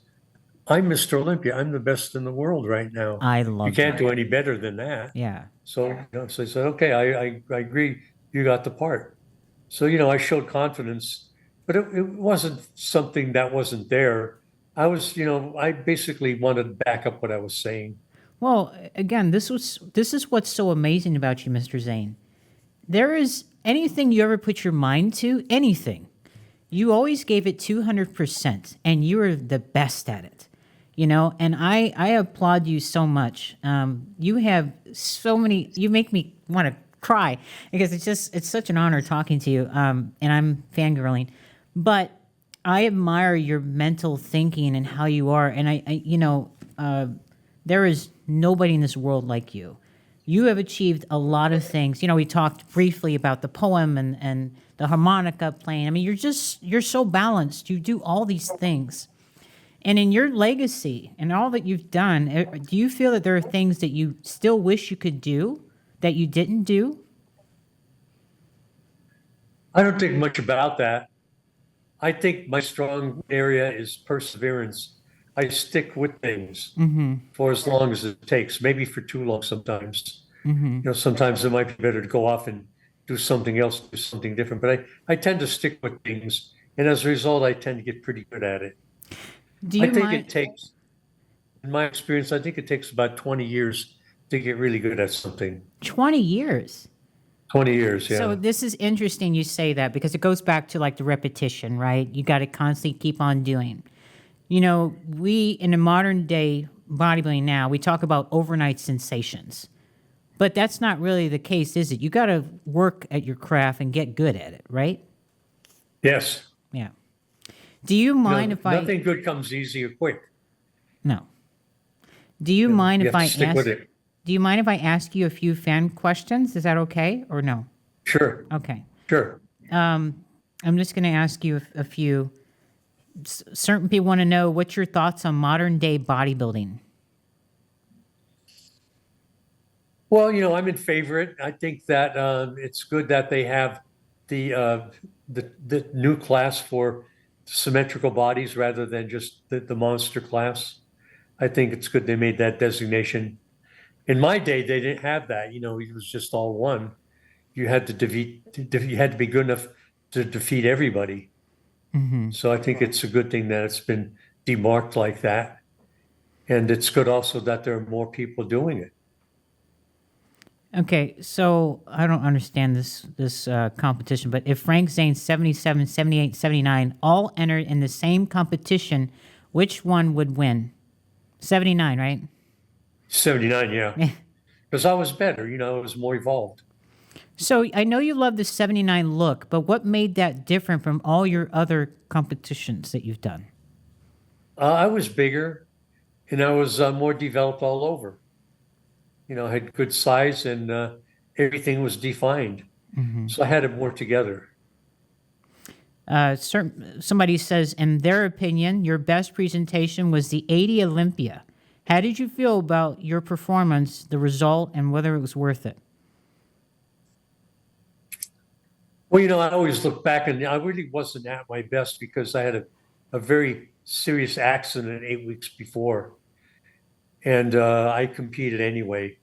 I'm Mr. Olympia. I'm the best in the world right now. I You love can't that. do any better than that. Yeah. So, so I said, okay, I agree. You got the part. So, I showed confidence, but it wasn't something that wasn't there. I was, I basically wanted to back up what I was saying. Well, again, this is what's so amazing about you, Mr. Zane. There is anything you ever put your mind to, anything, you always gave it 200%, and you were the best at it. And I applaud you so much. You have so many, you make me want to cry because it's such an honor talking to you. And I'm fangirling, but I admire your mental thinking and how you are. And there is nobody in this world like you. You have achieved a lot of things. We talked briefly about the poem and the harmonica playing. I mean, you're so balanced. You do all these things. And in your legacy and all that you've done, do you feel that there are things that you still wish you could do that you didn't do? I don't think much about that. I think my strong area is perseverance. I stick with things for as long as it takes, maybe for too long sometimes. Sometimes it might be better to go off and do something else, do something different. But I tend to stick with things. And as a result, I tend to get pretty good at it. Do you I think mind? it takes, in my experience, I think it takes about 20 years to get really good at something. 20 years. 20 years, yeah. So this is interesting you say that because it goes back to like the repetition, right? You got to constantly keep on doing. We in the modern day bodybuilding now, we talk about overnight sensations. But that's not really the case, is it? You got to work at your craft and get good at it, right? Yes. Yeah. Do you mind if I Nothing good comes easy or quick. No. Do you mind You if have I to stick ask with it. Do you mind if I ask you a few fan questions? Is that okay or no? Sure, Okay. sure. I'm just going to ask you a few. Certain people want to know what's your thoughts on modern day bodybuilding. Well, I'm in favor of it. I think that it's good that they have the new class for symmetrical bodies rather than just the monster class. I think it's good they made that designation. In my day, they didn't have that. It was just all one. You had to you had to be good enough to defeat everybody. So I think it's a good thing that it's been demarked like that. And it's good also that there are more people doing it. Okay, so I don't understand this competition, but if Frank Zane 77, 78, 79 all entered in the same competition, which one would win? 79, right? 79, yeah. Because I was better, I was more evolved. So I know you love the 79 look, but what made that different from all your other competitions that you've done? I was bigger and I was more developed all over. I had good size and everything was defined. So I had it more together. Somebody says, in their opinion, your best presentation was the 80 Olympia. How did you feel about your performance, the result, and whether it was worth it? Well, I always look back and I really wasn't at my best because I had a very serious accident 8 weeks before. And I competed anyway.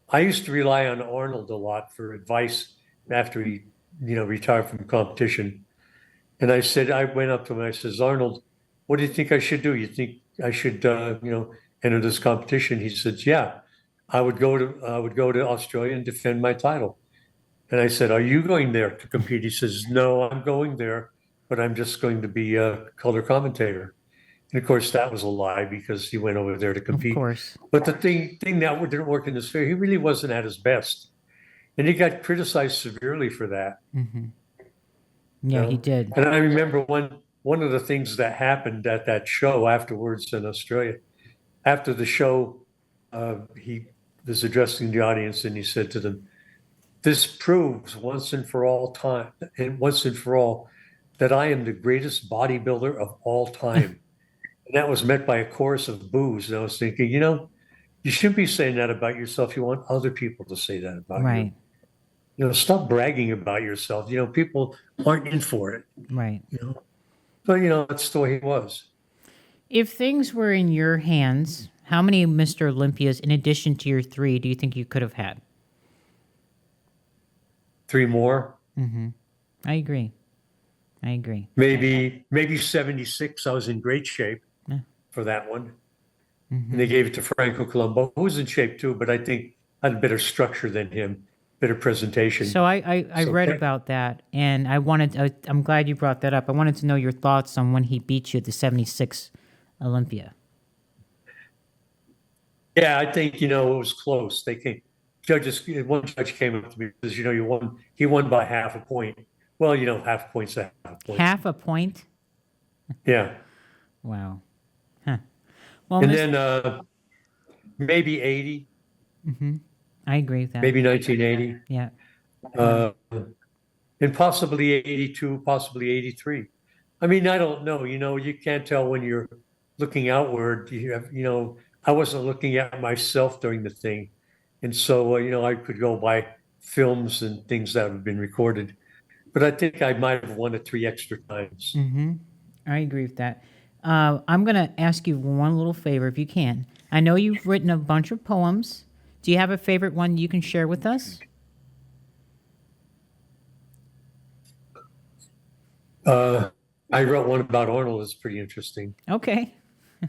I used to rely on Arnold a lot for advice after he, retired from competition. And I went up to him and I says, Arnold, what do you think I should do? You think I should, enter this competition? He said, yeah, I would go to Australia and defend my title. And I said, are you going there to compete? He says, no, I'm going there, but I'm just going to be a color commentator. And of course, that was a lie because he went over there to compete. Of course. But the thing that didn't work in his favor, he really wasn't at his best. And he got criticized severely for that. Yeah, he did. And I remember one of the things that happened at that show afterwards in Australia. After the show, he was addressing the audience and he said to them, this proves once and for all that I am the greatest bodybuilder of all time. And that was met by a chorus of boos. And I was thinking, you shouldn't be saying that about yourself. You want other people to say that about Right. you. Stop bragging about yourself. People aren't in for it. Right. But that's the way he was. If things were in your hands, how many Mr. Olympias, in addition to your 3, do you think you could have had? 3 more, I agree. maybe 76. I was in great shape Yeah. for that one. And they gave it to Franco Colombo, who was in shape too, but I think I had a better structure than him, better presentation. So I So read that- about that, and I'm glad you brought that up. I wanted to know your thoughts on when he beat you at the 76 Olympia. Yeah, I think, it was close. One judge came up to me and says, he won by half a point. Well, half a point's a half a point. Half a point? Yeah. Wow. Huh. Well, And then maybe 80, I agree with that. maybe 1980, Yeah. and possibly 82, possibly 83. I mean, I don't know, you can't tell when you're looking outward. I wasn't looking at myself during the thing. And so, I could go by films and things that have been recorded. But I think I might have won it 3 extra times. I agree with that. I'm going to ask you one little favor, if you can. I know you've written a bunch of poems. Do you have a favorite one you can share with us? I wrote one about Arnold. It's pretty interesting. Okay.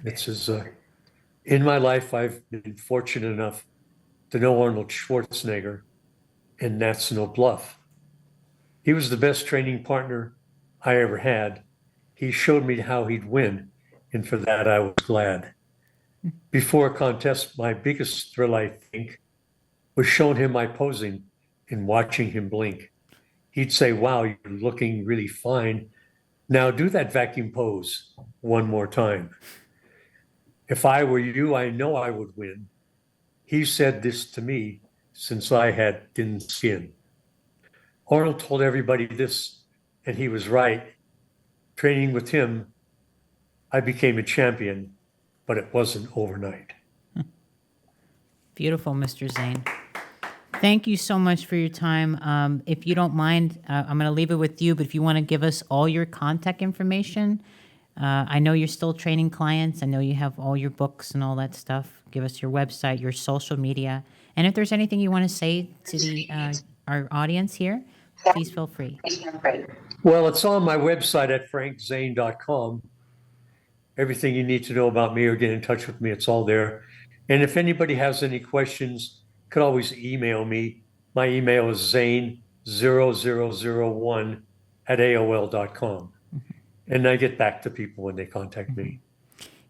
It says, in my life, I've been fortunate enough to know Arnold Schwarzenegger, and that's no bluff. He was the best training partner I ever had. He showed me how he'd win, and for that I was glad. Before a contest, my biggest thrill, I think, was showing him my posing and watching him blink. He'd say, "Wow, you're looking really fine. Now do that vacuum pose one more time. If I were you, I know I would win." He said this to me since I had thin skin. Arnold told everybody this, and he was right. Training with him, I became a champion, but it wasn't overnight. Beautiful, Mr. Zane. Thank you so much for your time. If you don't mind, I'm going to leave it with you, but if you want to give us all your contact information, I know you're still training clients. I know you have all your books and all that stuff. Give us your website, your social media. And if there's anything you want to say to our audience here, please feel free. Well, it's on my website at frankzane.com. Everything you need to know about me or get in touch with me, it's all there. And if anybody has any questions, could always email me. My email is zane0001@aol.com. And I get back to people when they contact me.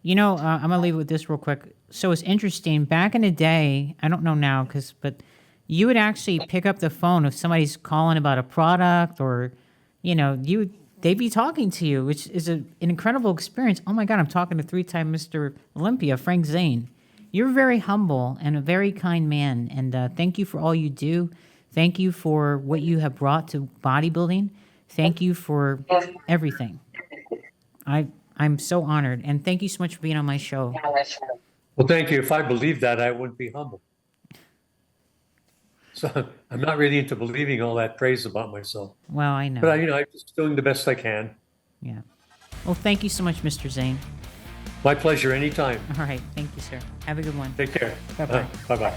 I'm going to leave it with this real quick. So it's interesting. Back in the day, I don't know now, but you would actually pick up the phone if somebody's calling about a product or, they'd be talking to you, which is an incredible experience. Oh my God, I'm talking to 3-time Mr. Olympia, Frank Zane. You're very humble and a very kind man. And thank you for all you do. Thank you for what you have brought to bodybuilding. Thank you for everything. I'm so honored. And thank you so much for being on my show. Well, thank you. If I believed that, I wouldn't be humble. So I'm not really into believing all that praise about myself. Well, I know. But I'm just doing the best I can. Yeah. Well, thank you so much, Mr. Zane. My pleasure anytime. All right. Thank you, sir. Have a good one. Take care. Bye-bye. Bye-bye.